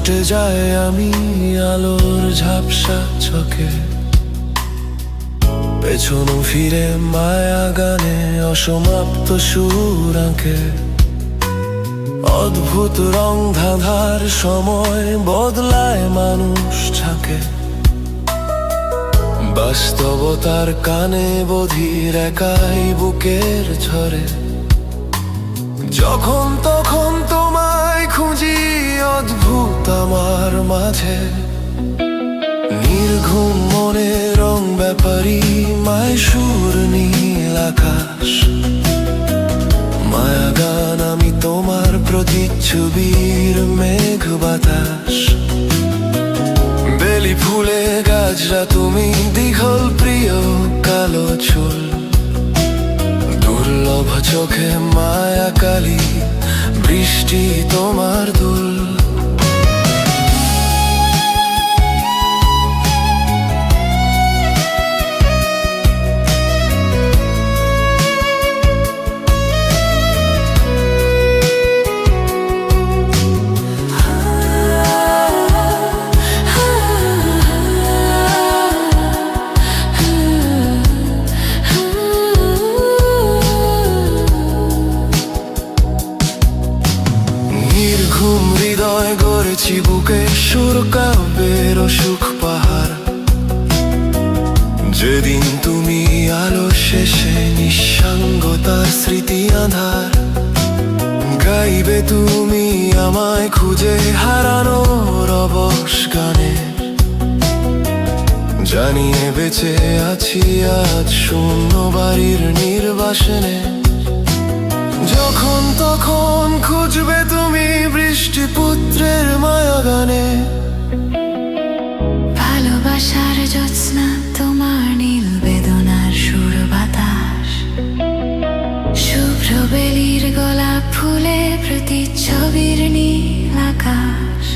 ছুটে যায় আমি আলোর ঝাপসা চোখে, পেছন ফিরে মায়া গানে অসমাপ্ত সুর আঁকে। অদ্ভুত রং ধাঁধার সময় বদলায় মানুষ থাকে, বাস্তবতার কানে বধির একাই বুকের ঝরে। যখন তখন তোমায় খুঁজি অদ্ভুত আমার মাঝে, নির্ঘুম মনে রং ব্যাপারী মায় সুর নীল আকাশ। মায়া গান আমি তোমার প্রতিচ্ছবির মেঘ বাতাস। বেলি ফুলে গাছরা তুমি দীঘল প্রিয় কালো চুল, দুর্লভ চোখে মায়া কালী বৃষ্টি তোমার দুল। ঘুম হৃদয় গড়েছি বুকে সুর কাব্যের সুখ পাহাড়। যেদিন তুমি আলো শেষে নিঃসঙ্গতার স্মৃতি আঁধার, গাইবে তুমি আমায় খুঁজে হারানোর অবশ গানে। জানিয়ে বেঁচে আছি আজ শূন্য বাড়ির নির্বাসনে। যখন তখন খুঁজবে তুমি বৃষ্টিপুত্রের মায়া গানে। ভালোবাসার জ্যোৎস্না তোমার নীল বেদনার সুর বাতাস। শুভ্র বেলির গোলাপ ফুলে প্রতিচ্ছবির নীল আকাশ।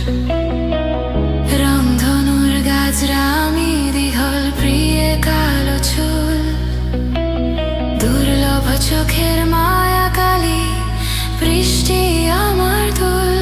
রংধনুর গাছরা আমি দীঘল প্রিয় কালো চুল, দুর্লভ চোখের মায়া কালী বৃষ্টি আমার দুল।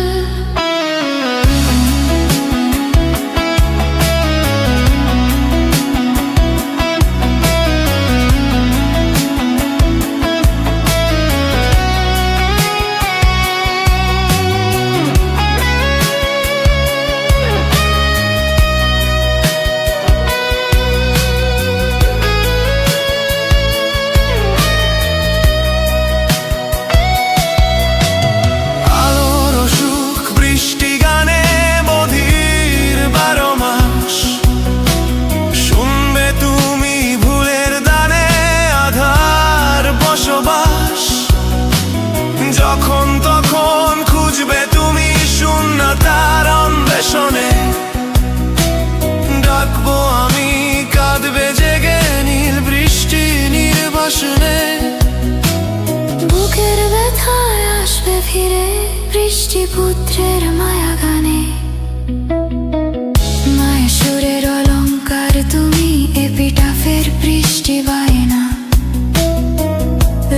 যখন তখন খুঁজবে তুমি শূন্যতার অন্বেষণে, ডাকবো আমি কাঁদবে জেগে নীল বৃষ্টি নির্বাসনে। বুকের ব্যথায় আসবে ফিরে বৃষ্টিপুত্রের মায়া গানে। মায়ের সুরের অলংকার তুমি এপিটাফের বৃষ্টি বায়না।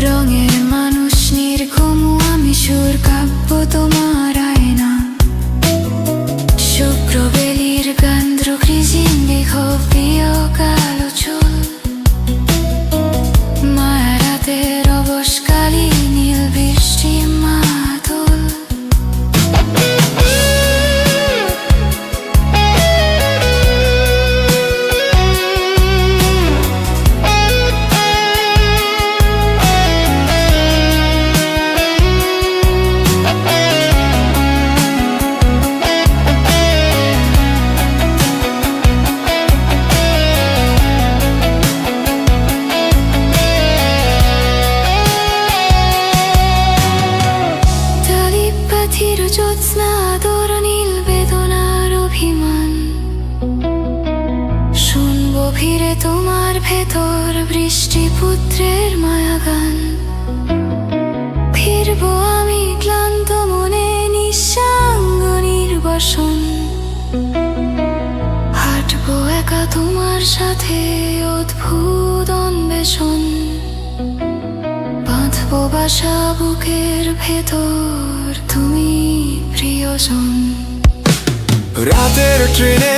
রঙের মানুষ নির্ঘুম আমি সুর কাব্য তোমার আয়না। শুভ্র বেলির গন্ধ্র কৃষিন বিক্ষোভ প্রিয় কালো চুল, মায়া রাতের অবসকালী নীল বৃষ্টি মাতুল। জ্যোৎস্না আদর নীল বেদনার অভিমান। শুনবো ফিরে তোমার ভেতর বৃষ্টিপুত্রের মায়া গান। ফিরবো আমি ক্লান্ত মনে নিঃসঙ্গ নির্বাসন। হাঁটবো একা তোমার সাথে অদ্ভুত অন্বেষণ। বাঁধবো বাসা বুকের ভেতর তুমি প্রিয়জন। রাতের ট্রেনে